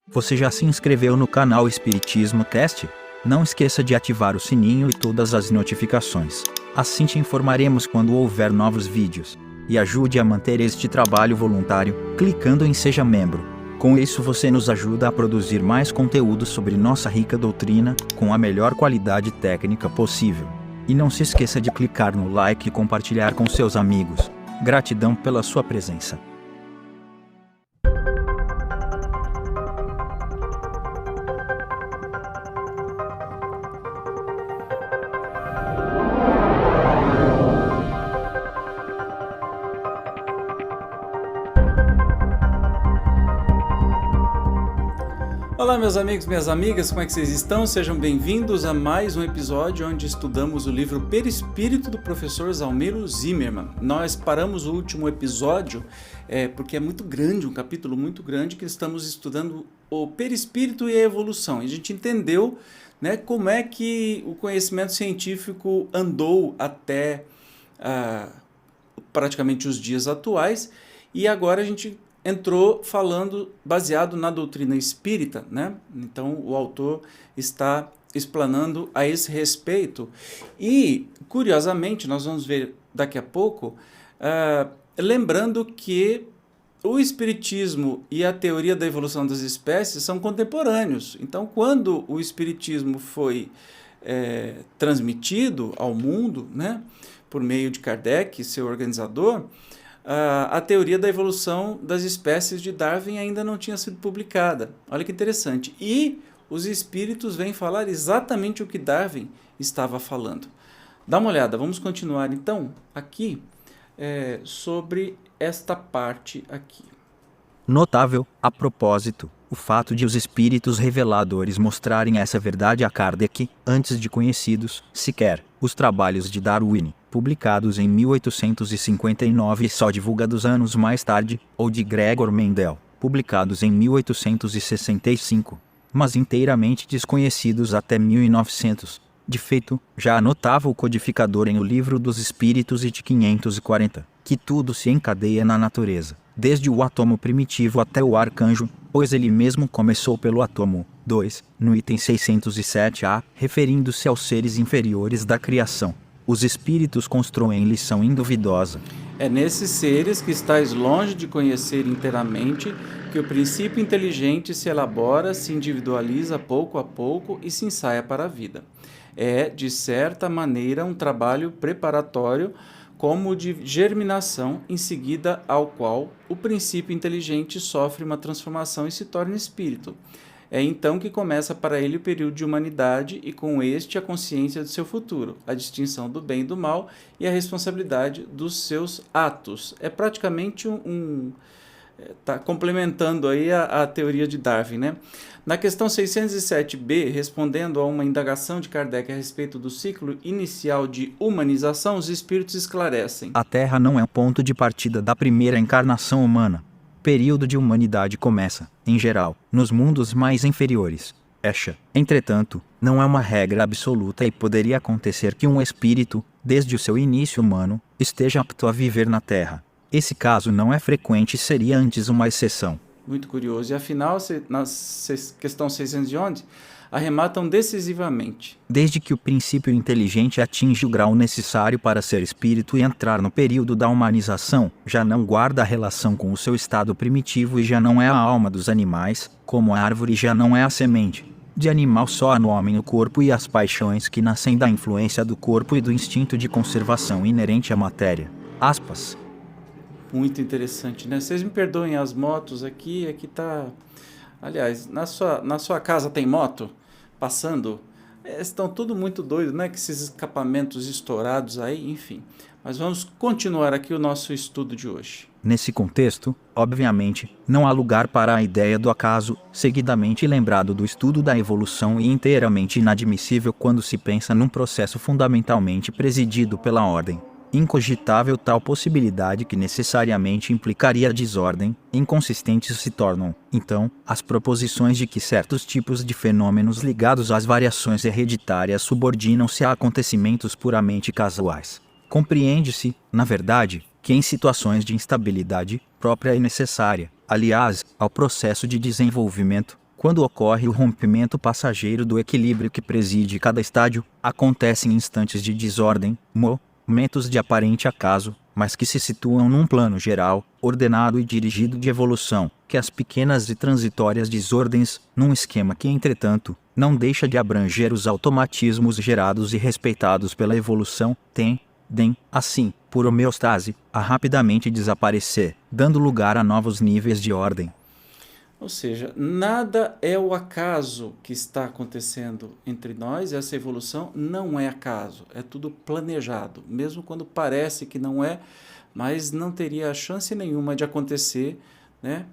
Você já se inscreveu no canal Espiritismo Cast? Não esqueça de ativar o sininho e todas as notificações. Assim te informaremos quando houver novos vídeos. E ajude a manter este trabalho voluntário, clicando em Seja Membro. Com isso você nos ajuda a produzir mais conteúdo sobre nossa rica doutrina, com a melhor qualidade técnica possível. E não se esqueça de clicar no like e compartilhar com seus amigos. Gratidão pela sua presença. Olá meus amigos, minhas amigas, como é que vocês estão? Sejam bem-vindos a mais um episódio onde estudamos o livro Perispírito do professor Zalmiro Zimmermann. Nós paramos o último episódio porque é muito grande, um capítulo muito grande, que estamos estudando o perispírito e a evolução. E a gente entendeu, né, como é que o conhecimento científico andou até praticamente os dias atuais, e agora a gente entrou falando baseado na doutrina espírita, né? Então o autor está explanando a esse respeito. E, curiosamente, nós vamos ver daqui a pouco, lembrando que o espiritismo e a teoria da evolução das espécies são contemporâneos. Então, quando o espiritismo foi transmitido ao mundo, né, por meio de Kardec, seu organizador, a teoria da evolução das espécies de Darwin ainda não tinha sido publicada. Olha que interessante. E os espíritos vêm falar exatamente o que Darwin estava falando. Dá uma olhada, vamos continuar então aqui sobre esta parte aqui. Notável, a propósito, o fato de os espíritos reveladores mostrarem essa verdade a Kardec, antes de conhecidos, sequer, os trabalhos de Darwin, publicados em 1859 e só divulgados anos mais tarde, ou de Gregor Mendel, publicados em 1865, mas inteiramente desconhecidos até 1900. De feito, já anotava o codificador em O Livro dos Espíritos e de 540, que tudo se encadeia na natureza, desde o átomo primitivo até o arcanjo, pois ele mesmo começou pelo átomo. 2. No item 607A, referindo-se aos seres inferiores da criação, os espíritos constroem lição induvidosa. É nesses seres que estáis longe de conhecer inteiramente que o princípio inteligente se elabora, se individualiza pouco a pouco e se ensaia para a vida. É, de certa maneira, um trabalho preparatório, como o de germinação, em seguida ao qual o princípio inteligente sofre uma transformação e se torna espírito. É então que começa para ele o período de humanidade e com este a consciência do seu futuro, a distinção do bem e do mal e a responsabilidade dos seus atos. É praticamente está complementando aí a teoria de Darwin, né? Na questão 607b, respondendo a uma indagação de Kardec a respeito do ciclo inicial de humanização, os espíritos esclarecem: a Terra não é o ponto de partida da primeira encarnação humana. O período de humanidade começa, em geral, nos mundos mais inferiores. Entretanto, não é uma regra absoluta e poderia acontecer que um espírito, desde o seu início humano, esteja apto a viver na Terra. Esse caso não é frequente e seria antes uma exceção. Muito curioso. E afinal, na questão 611, arrematam decisivamente: desde que o princípio inteligente atinge o grau necessário para ser espírito e entrar no período da humanização, já não guarda a relação com o seu estado primitivo e já não é a alma dos animais, como a árvore já não é a semente. De animal só há no homem o corpo e as paixões que nascem da influência do corpo e do instinto de conservação inerente à matéria. Aspas. Muito interessante, né? Vocês me perdoem as motos aqui tá... Aliás, na sua casa tem moto passando? Estão tudo muito doidos, né? Que esses escapamentos estourados aí, enfim. Mas vamos continuar aqui o nosso estudo de hoje. Nesse contexto, obviamente, não há lugar para a ideia do acaso, seguidamente lembrado do estudo da evolução e inteiramente inadmissível quando se pensa num processo fundamentalmente presidido pela ordem. Incogitável tal possibilidade que necessariamente implicaria desordem, inconsistentes se tornam, então, as proposições de que certos tipos de fenômenos ligados às variações hereditárias subordinam-se a acontecimentos puramente casuais. Compreende-se, na verdade, que em situações de instabilidade própria e necessária, aliás, ao processo de desenvolvimento, Quando ocorre o rompimento passageiro do equilíbrio que preside cada estágio, acontecem instantes de desordem, momentos de aparente acaso, mas que se situam num plano geral, ordenado e dirigido de evolução, que as pequenas e transitórias desordens, num esquema que, entretanto, não deixa de abranger os automatismos gerados e respeitados pela evolução, tendem, assim, por homeostase, a rapidamente desaparecer, dando lugar a novos níveis de ordem. Ou seja, nada é o acaso que está acontecendo entre nós, essa evolução não é acaso, é tudo planejado, mesmo quando parece que não é, mas não teria chance nenhuma de acontecer, né?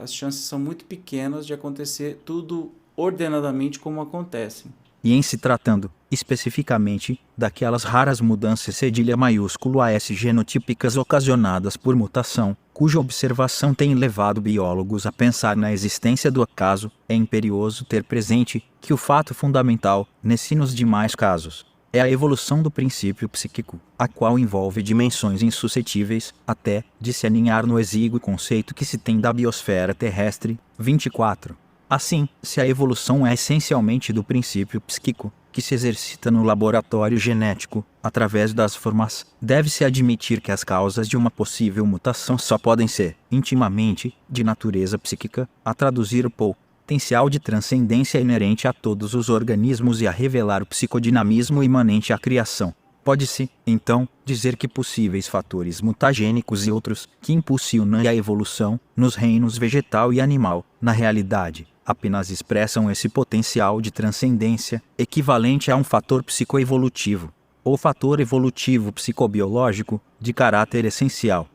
As chances são muito pequenas de acontecer tudo ordenadamente como acontecem. E em se tratando, especificamente, daquelas raras mudanças cedilha maiúsculo AS genotípicas ocasionadas por mutação, cuja observação tem levado biólogos a pensar na existência do acaso, é imperioso ter presente que o fato fundamental, nos demais casos, é a evolução do princípio psíquico, a qual envolve dimensões insuscetíveis, até, de se aninhar no exíguo conceito que se tem da biosfera terrestre. 24. Assim, se a evolução é essencialmente do princípio psíquico, que se exercita no laboratório genético, através das formas, deve-se admitir que as causas de uma possível mutação só podem ser, intimamente, de natureza psíquica, a traduzir o potencial de transcendência inerente a todos os organismos e a revelar o psicodinamismo imanente à criação. Pode-se, então, dizer que possíveis fatores mutagênicos e outros, que impulsionam a evolução, nos reinos vegetal e animal, na realidade, apenas expressam esse potencial de transcendência, equivalente a um fator psicoevolutivo, ou fator evolutivo psicobiológico, de caráter essencial.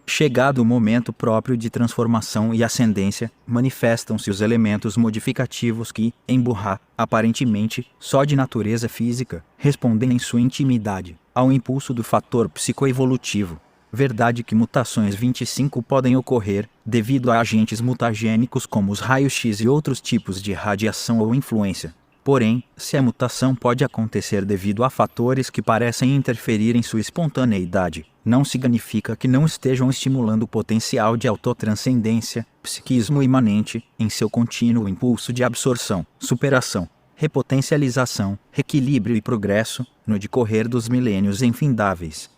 Chegado o momento próprio de transformação e ascendência, manifestam-se os elementos modificativos que, embora, aparentemente, só de natureza física, respondem em sua intimidade ao impulso do fator psicoevolutivo. Verdade que mutações 25 podem ocorrer, devido a agentes mutagênicos como os raios-x e outros tipos de radiação ou influência. Porém, se a mutação pode acontecer devido a fatores que parecem interferir em sua espontaneidade, não significa que não estejam estimulando o potencial de autotranscendência, psiquismo imanente, em seu contínuo impulso de absorção, superação, repotencialização, reequilíbrio e progresso, no decorrer dos milênios infindáveis.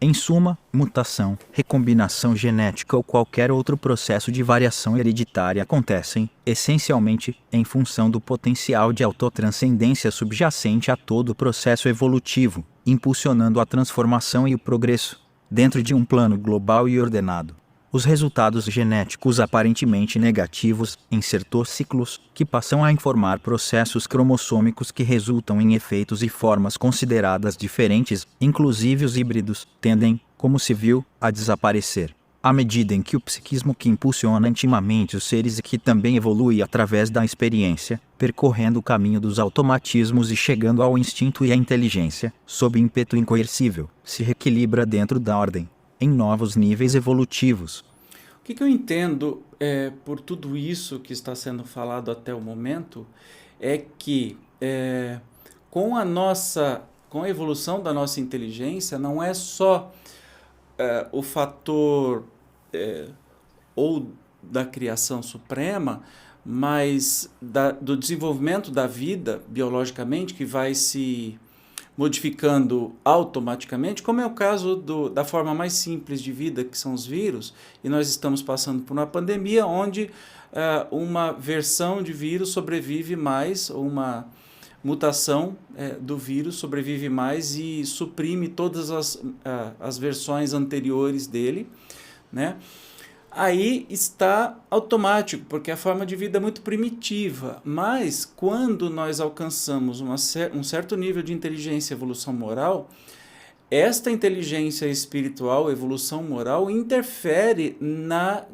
Em suma, mutação, recombinação genética ou qualquer outro processo de variação hereditária acontecem, essencialmente, em função do potencial de autotranscendência subjacente a todo o processo evolutivo, impulsionando a transformação e o progresso, dentro de um plano global e ordenado. Os resultados genéticos aparentemente negativos, ciclos, que passam a informar processos cromossômicos que resultam em efeitos e formas consideradas diferentes, inclusive os híbridos, tendem, como se viu, a desaparecer. À medida em que o psiquismo que impulsiona intimamente os seres e que também evolui através da experiência, percorrendo o caminho dos automatismos e chegando ao instinto e à inteligência, sob ímpeto incoercível, se reequilibra dentro da ordem, em novos níveis evolutivos. O que eu entendo por tudo isso que está sendo falado até o momento é que com a evolução da nossa inteligência, não é só o fator ou da criação suprema, mas do desenvolvimento da vida biologicamente, que vai se modificando automaticamente, como é o caso da forma mais simples de vida, que são os vírus, e nós estamos passando por uma pandemia onde uma versão de vírus sobrevive mais, ou uma mutação do vírus sobrevive mais e suprime todas as versões anteriores dele, né? Aí está automático, porque a forma de vida é muito primitiva, mas quando nós alcançamos um certo nível de inteligência e evolução moral, esta inteligência espiritual, evolução moral, interfere na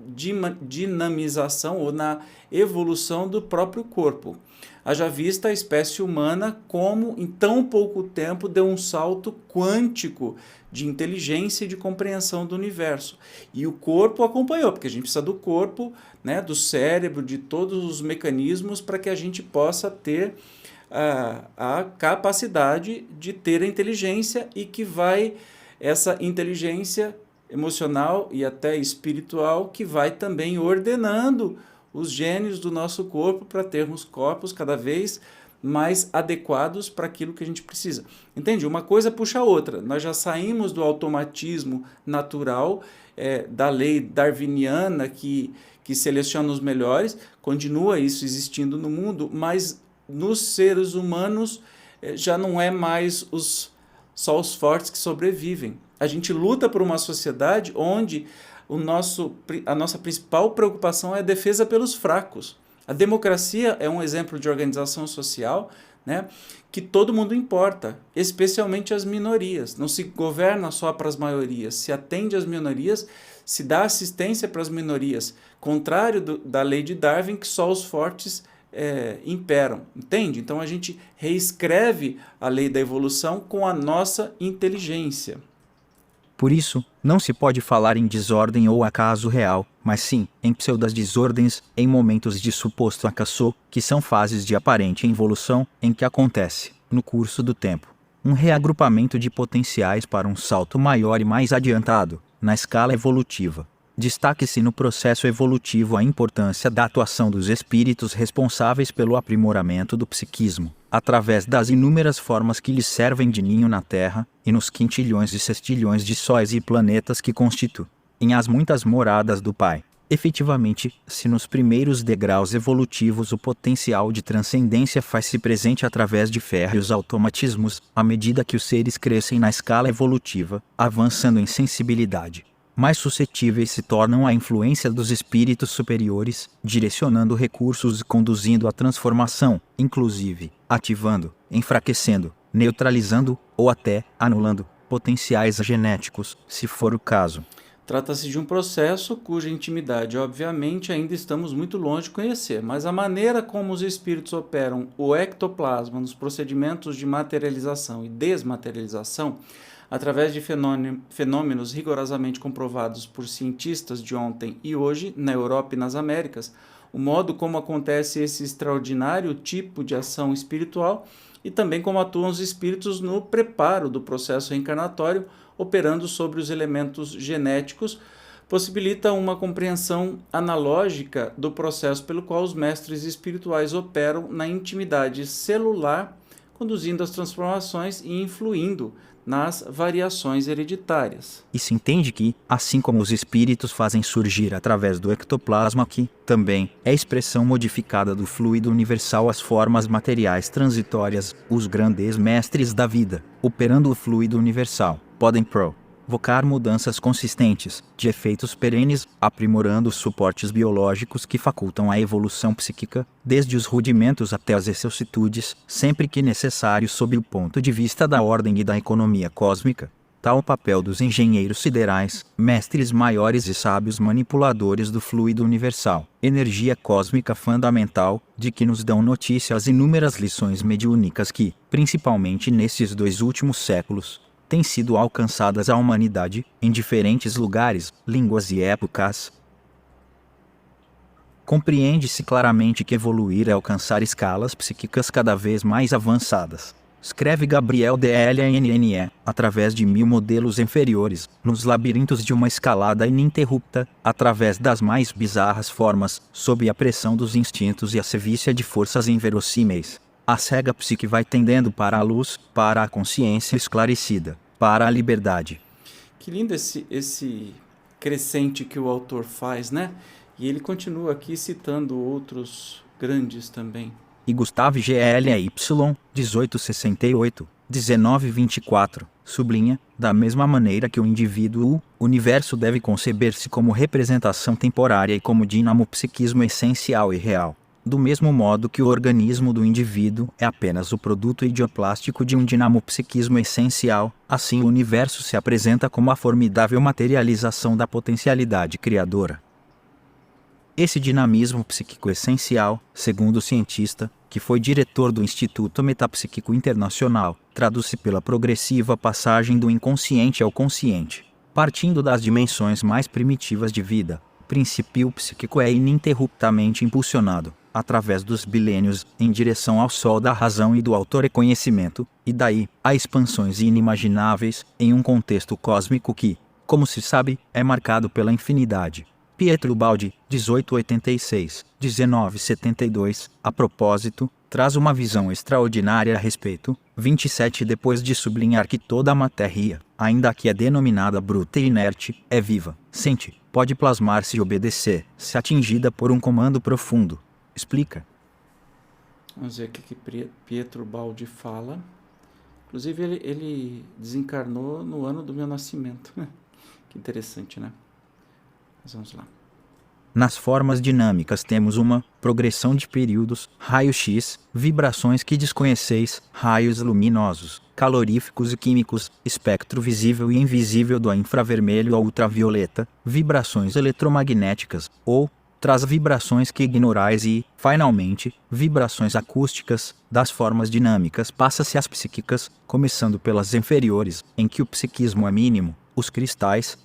dinamização ou na evolução do próprio corpo. Haja vista a espécie humana como, em tão pouco tempo, deu um salto quântico de inteligência e de compreensão do universo. E o corpo acompanhou, porque a gente precisa do corpo, né, do cérebro, de todos os mecanismos para que a gente possa ter a capacidade de ter a inteligência e que essa inteligência emocional e até espiritual, que vai também ordenando os gênios do nosso corpo para termos corpos cada vez mais adequados para aquilo que a gente precisa. Entende? Uma coisa puxa a outra. Nós já saímos do automatismo natural, da lei darwiniana que seleciona os melhores, continua isso existindo no mundo, mas nos seres humanos já não é mais só os fortes que sobrevivem. A gente luta por uma sociedade onde a nossa principal preocupação é a defesa pelos fracos. A democracia é um exemplo de organização social, né, que todo mundo importa, especialmente as minorias. Não se governa só para as maiorias, se atende às minorias, se dá assistência para as minorias, contrário da lei de Darwin, que só os fortes imperam, entende? Então a gente reescreve a lei da evolução com a nossa inteligência. Por isso, não se pode falar em desordem ou acaso real, mas sim em pseudas desordens, em momentos de suposto acaso, que são fases de aparente evolução em que acontece, no curso do tempo, um reagrupamento de potenciais para um salto maior e mais adiantado, na escala evolutiva. Destaque-se no processo evolutivo a importância da atuação dos espíritos responsáveis pelo aprimoramento do psiquismo, através das inúmeras formas que lhes servem de ninho na Terra e nos quintilhões e sextilhões de sóis e planetas que constituem as muitas moradas do Pai. Efetivamente, se nos primeiros degraus evolutivos o potencial de transcendência faz-se presente através de férreos automatismos, à medida que os seres crescem na escala evolutiva, avançando em sensibilidade, mais suscetíveis se tornam à influência dos espíritos superiores, direcionando recursos e conduzindo à transformação, inclusive, ativando, enfraquecendo, neutralizando, ou até anulando, potenciais genéticos, se for o caso. Trata-se de um processo cuja intimidade, obviamente, ainda estamos muito longe de conhecer, mas a maneira como os espíritos operam o ectoplasma nos procedimentos de materialização e desmaterialização, através de fenômenos rigorosamente comprovados por cientistas de ontem e hoje, na Europa e nas Américas, o modo como acontece esse extraordinário tipo de ação espiritual e também como atuam os espíritos no preparo do processo reencarnatório, operando sobre os elementos genéticos, possibilita uma compreensão analógica do processo pelo qual os mestres espirituais operam na intimidade celular, conduzindo as transformações e influindo nas variações hereditárias. E se entende que, assim como os espíritos fazem surgir através do ectoplasma que, também, é expressão modificada do fluido universal as formas materiais transitórias, os grandes mestres da vida, operando o fluido universal, podem provocar mudanças consistentes, de efeitos perenes, aprimorando os suportes biológicos que facultam a evolução psíquica, desde os rudimentos até as excelsitudes, sempre que necessário sob o ponto de vista da ordem e da economia cósmica. Tal o papel dos engenheiros siderais, mestres maiores e sábios manipuladores do fluido universal, energia cósmica fundamental, de que nos dão notícia as inúmeras lições mediúnicas que, principalmente nesses 2 últimos séculos, têm sido alcançadas à humanidade, em diferentes lugares, línguas e épocas. Compreende-se claramente que evoluir é alcançar escalas psíquicas cada vez mais avançadas. Escreve Gabriel DLNNE, através de 1000 modelos inferiores, nos labirintos de uma escalada ininterrupta, através das mais bizarras formas, sob a pressão dos instintos e a sevícia de forças inverossímeis. A cega psique vai tendendo para a luz, para a consciência esclarecida, para a liberdade. Que lindo esse crescente que o autor faz, né? E ele continua aqui citando outros grandes também. E Gustave GLY, 1868, 1924, sublinha, da mesma maneira que o indivíduo, o universo deve conceber-se como representação temporária e como dinamo-psiquismo essencial e real. Do mesmo modo que o organismo do indivíduo é apenas o produto idioplástico de um dinamo-psiquismo essencial, assim o universo se apresenta como a formidável materialização da potencialidade criadora. Esse dinamismo psíquico essencial, segundo o cientista, que foi diretor do Instituto Metapsíquico Internacional, traduz-se pela progressiva passagem do inconsciente ao consciente. Partindo das dimensões mais primitivas de vida, o princípio psíquico é ininterruptamente impulsionado, através dos bilênios, em direção ao sol da razão e do autorreconhecimento, e daí, a expansões inimagináveis, em um contexto cósmico que, como se sabe, é marcado pela infinidade. Pietro Baldi, 1886-1972, a propósito, traz uma visão extraordinária a respeito. 27 Depois de sublinhar que toda a matéria, ainda que é denominada bruta e inerte, é viva, sente, pode plasmar-se e obedecer, se atingida por um comando profundo. Explica. Vamos ver o que Pietro Baldi fala. Inclusive, ele desencarnou no ano do meu nascimento. Que interessante, né? Mas vamos lá. Nas formas dinâmicas temos uma progressão de períodos, raio-x, vibrações que desconheceis, raios luminosos, caloríficos e químicos, espectro visível e invisível do infravermelho ao ultravioleta, vibrações eletromagnéticas, ou traz vibrações que ignorais e, finalmente, vibrações acústicas. Das formas dinâmicas passa-se às psíquicas, começando pelas inferiores, em que o psiquismo é mínimo. Os cristais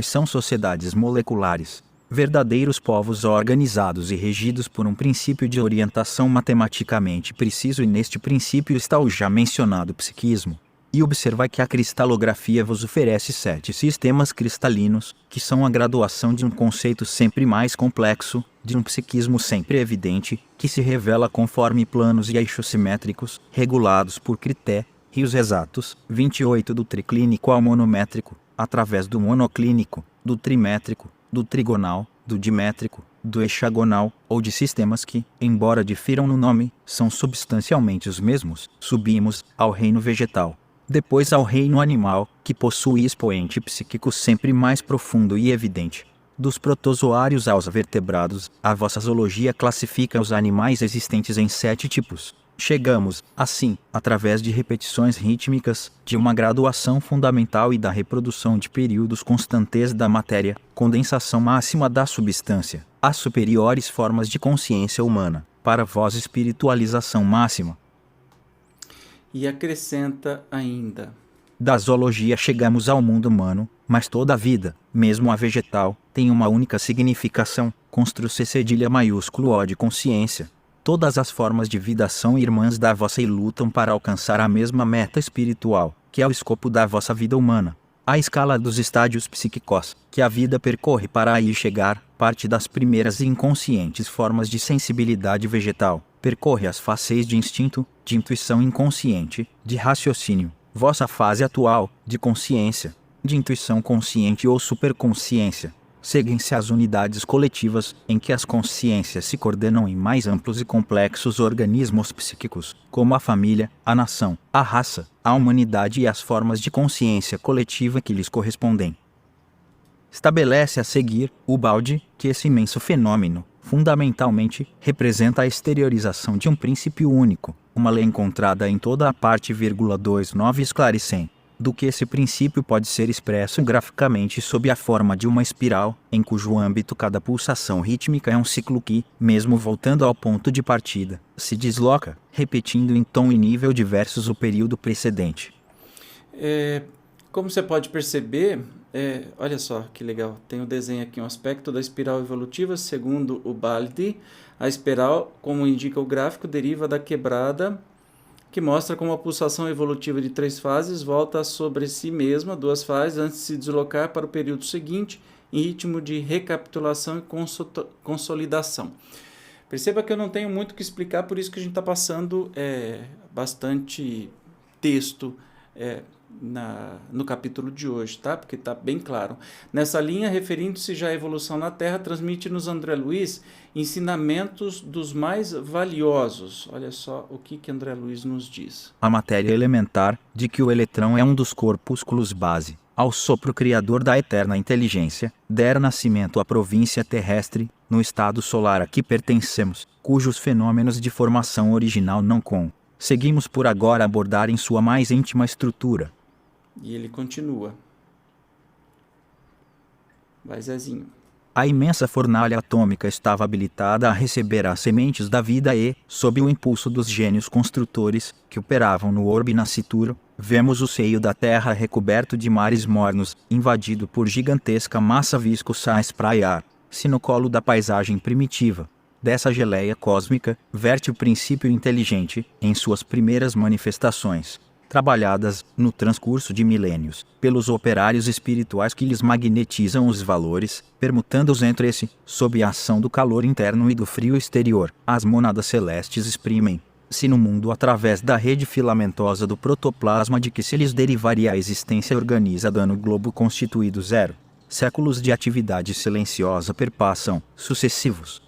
são sociedades moleculares, verdadeiros povos organizados e regidos por um princípio de orientação matematicamente preciso, e neste princípio está o já mencionado psiquismo. E observai que a cristalografia vos oferece 7 sistemas cristalinos, que são a graduação de um conceito sempre mais complexo, de um psiquismo sempre evidente, que se revela conforme planos e eixos simétricos, regulados por critérios exatos. 28 Do triclínico ao monométrico, através do monoclínico, do trimétrico, do trigonal, do dimétrico, do hexagonal, ou de sistemas que, embora difiram no nome, são substancialmente os mesmos. Subimos ao reino vegetal. Depois ao reino animal, que possui expoente psíquico sempre mais profundo e evidente. Dos protozoários aos vertebrados, a vossa zoologia classifica os animais existentes em 7 tipos. Chegamos, assim, através de repetições rítmicas, de uma graduação fundamental e da reprodução de períodos constantes da matéria, condensação máxima da substância, às superiores formas de consciência humana, para vós espiritualização máxima. E acrescenta ainda: da zoologia chegamos ao mundo humano, mas toda a vida, mesmo a vegetal, tem uma única significação, constru-se cedilha maiúsculo O de consciência. Todas as formas de vida são irmãs da vossa e lutam para alcançar a mesma meta espiritual, que é o escopo da vossa vida humana. A escala dos estádios psíquicos, que a vida percorre para aí chegar, parte das primeiras e inconscientes formas de sensibilidade vegetal, percorre as faces de instinto, de intuição inconsciente, de raciocínio, vossa fase atual, de consciência, de intuição consciente ou superconsciência. Seguem-se as unidades coletivas, em que as consciências se coordenam em mais amplos e complexos organismos psíquicos, como a família, a nação, a raça, a humanidade e as formas de consciência coletiva que lhes correspondem. Estabelece a seguir, o Baldi, que esse imenso fenômeno, fundamentalmente, representa a exteriorização de um princípio único, uma lei encontrada em toda a parte. 29 Esclarecem do que esse princípio pode ser expresso graficamente sob a forma de uma espiral, em cujo âmbito cada pulsação rítmica é um ciclo que, mesmo voltando ao ponto de partida, se desloca, repetindo em tom e nível diversos o período precedente. Como você pode perceber, olha só que legal, tem o desenho aqui, um aspecto da espiral evolutiva. Segundo o Baldi, a espiral, como indica o gráfico, deriva da quebrada, que mostra como a pulsação evolutiva de 3 fases volta sobre si mesma 2 fases antes de se deslocar para o período seguinte, em ritmo de recapitulação e consolidação. Perceba que eu não tenho muito o que explicar, por isso que a gente está passando bastante texto no capítulo de hoje, tá? Porque está bem claro. Nessa linha, referindo-se já à evolução na Terra, transmite-nos André Luiz ensinamentos dos mais valiosos. Olha só o que André Luiz nos diz. A matéria elementar, de que o eletrão é um dos corpúsculos base, ao sopro criador da eterna inteligência, dera nascimento à província terrestre, no estado solar a que pertencemos, cujos fenômenos de formação original não conseguimos por agora abordar em sua mais íntima estrutura. E ele continua. Vai, Zezinho. A imensa fornalha atômica estava habilitada a receber as sementes da vida e, sob o impulso dos gênios construtores, que operavam no orbe nascituro, vemos o seio da Terra recoberto de mares mornos, invadido por gigantesca massa viscosa a espraiar-se no colo da paisagem primitiva. Dessa geleia cósmica, verte o princípio inteligente, em suas primeiras manifestações. trabalhadas, no transcurso de milênios, pelos operários espirituais que lhes magnetizam os valores, permutando-os entre si, sob a ação do calor interno e do frio exterior. As mônadas celestes exprimem-se no mundo através da rede filamentosa do protoplasma de que se lhes derivaria a existência organizada no globo constituído zero. Séculos de atividade silenciosa perpassam, sucessivos.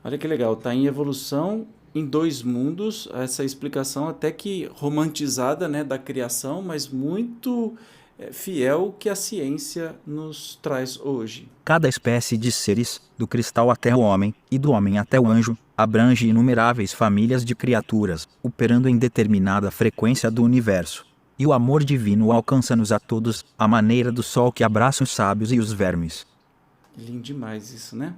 Olha que legal, está em evolução em dois mundos, essa explicação até que romantizada, né, da criação, mas muito fiel que a ciência nos traz hoje. Cada espécie de seres, do cristal até o homem, e do homem até o anjo, abrange inumeráveis famílias de criaturas, operando em determinada frequência do universo. E o amor divino alcança-nos a todos, à maneira do sol que abraça os sábios e os vermes. Lindo demais isso, né?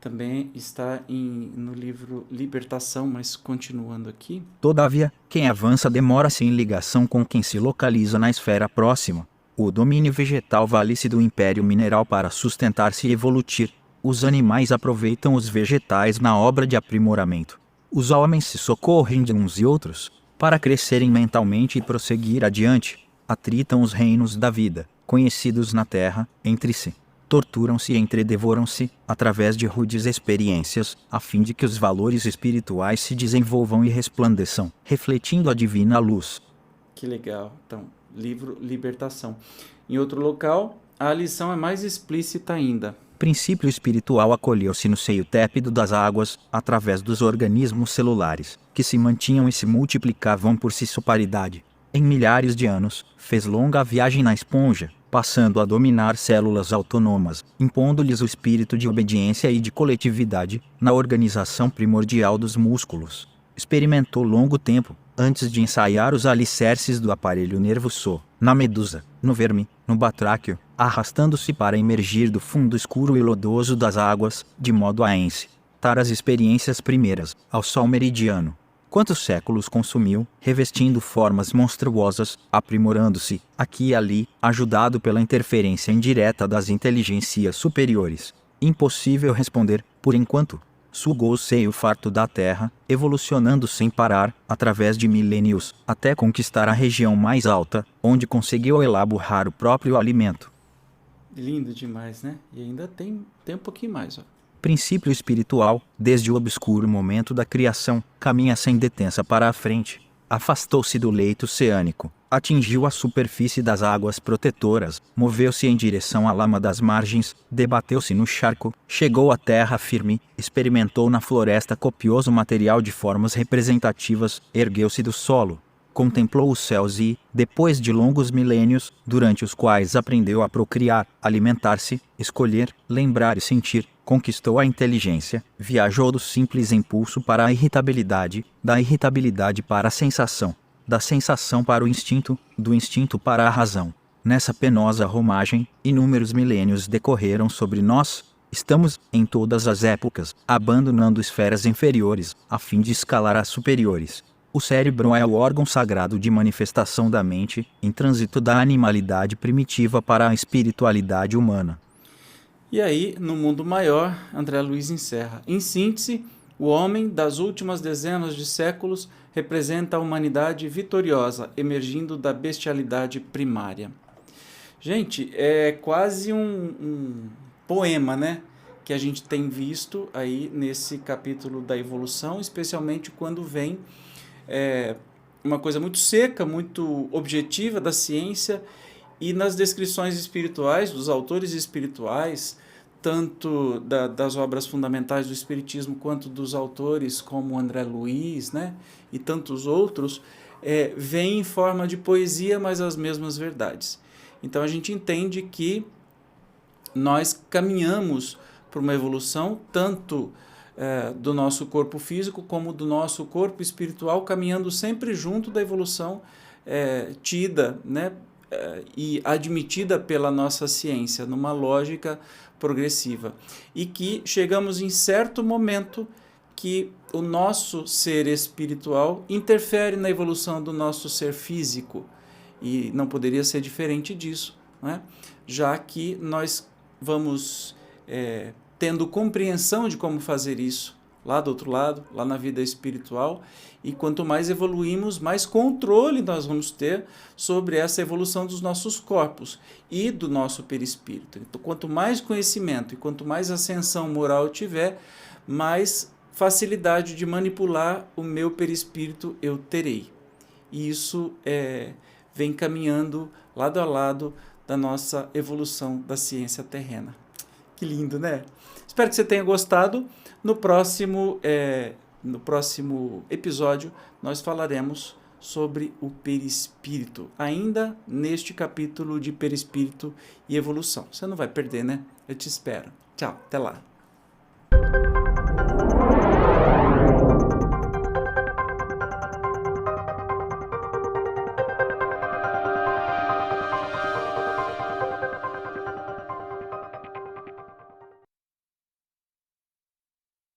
Também está no livro Libertação, mas continuando aqui. Todavia, quem avança demora-se em ligação com quem se localiza na esfera próxima. O domínio vegetal vale-se do império mineral para sustentar-se e evoluir. Os animais aproveitam os vegetais na obra de aprimoramento. Os homens se socorrem de uns e outros para crescerem mentalmente e prosseguir adiante. Atritam os reinos da vida, conhecidos na terra, entre si. Torturam-se e entredevoram-se, através de rudes experiências, a fim de que os valores espirituais se desenvolvam e resplandeçam, refletindo a divina luz. Que legal. Então, livro Libertação. Em outro local, a lição é mais explícita ainda. Princípio espiritual acolheu-se no seio tépido das águas, através dos organismos celulares, que se mantinham e se multiplicavam por sissoparidade. Em milhares de anos, fez longa viagem na esponja, passando a dominar células autônomas, impondo-lhes o espírito de obediência e de coletividade, na organização primordial dos músculos. Experimentou longo tempo, antes de ensaiar os alicerces do aparelho nervoso, na medusa, no verme, no batráquio, arrastando-se para emergir do fundo escuro e lodoso das águas, de modo a encetar as experiências primeiras, ao sol meridiano. Quantos séculos consumiu, revestindo formas monstruosas, aprimorando-se, aqui e ali, ajudado pela interferência indireta das inteligências superiores. Impossível responder, por enquanto. Sugou o seio farto da terra, evolucionando sem parar, através de milênios, até conquistar a região mais alta, onde conseguiu elaborar o próprio alimento. Lindo demais, né? E ainda tem um pouquinho mais, ó. Princípio espiritual, desde o obscuro momento da criação, caminha sem detença para a frente. Afastou-se do leito oceânico, atingiu a superfície das águas protetoras, moveu-se em direção à lama das margens, debateu-se no charco, chegou à terra firme, experimentou na floresta copioso material de formas representativas, ergueu-se do solo, contemplou os céus e, depois de longos milênios, durante os quais aprendeu a procriar, alimentar-se, escolher, lembrar e sentir, conquistou a inteligência, viajou do simples impulso para a irritabilidade, da irritabilidade para a sensação, da sensação para o instinto, do instinto para a razão. Nessa penosa romagem, inúmeros milênios decorreram sobre nós. Estamos, em todas as épocas, abandonando esferas inferiores, a fim de escalar as superiores. O cérebro é o órgão sagrado de manifestação da mente, em trânsito da animalidade primitiva para a espiritualidade humana. E aí, no mundo maior, André Luiz encerra. Em síntese, o homem das últimas dezenas de séculos representa a humanidade vitoriosa, emergindo da bestialidade primária. Gente, é quase um poema, né? Que a gente tem visto aí nesse capítulo da evolução, especialmente quando vem uma coisa muito seca, muito objetiva da ciência, e nas descrições espirituais, dos autores espirituais, tanto das obras fundamentais do Espiritismo, quanto dos autores como André Luiz, né, e tantos outros, vem em forma de poesia, mas as mesmas verdades. Então a gente entende que nós caminhamos para uma evolução, tanto do nosso corpo físico como do nosso corpo espiritual, caminhando sempre junto da evolução tida, né, e admitida pela nossa ciência, numa lógica progressiva. E que chegamos em certo momento que o nosso ser espiritual interfere na evolução do nosso ser físico. E não poderia ser diferente disso, né? Já que nós vamos tendo compreensão de como fazer isso lá do outro lado, lá na vida espiritual, e quanto mais evoluímos, mais controle nós vamos ter sobre essa evolução dos nossos corpos e do nosso perispírito. Então, quanto mais conhecimento e quanto mais ascensão moral eu tiver, mais facilidade de manipular o meu perispírito eu terei. E isso vem caminhando lado a lado da nossa evolução da ciência terrena. Que lindo, né? Espero que você tenha gostado. No próximo episódio, nós falaremos sobre o perispírito, ainda neste capítulo de perispírito e evolução. Você não vai perder, né? Eu te espero. Tchau, até lá.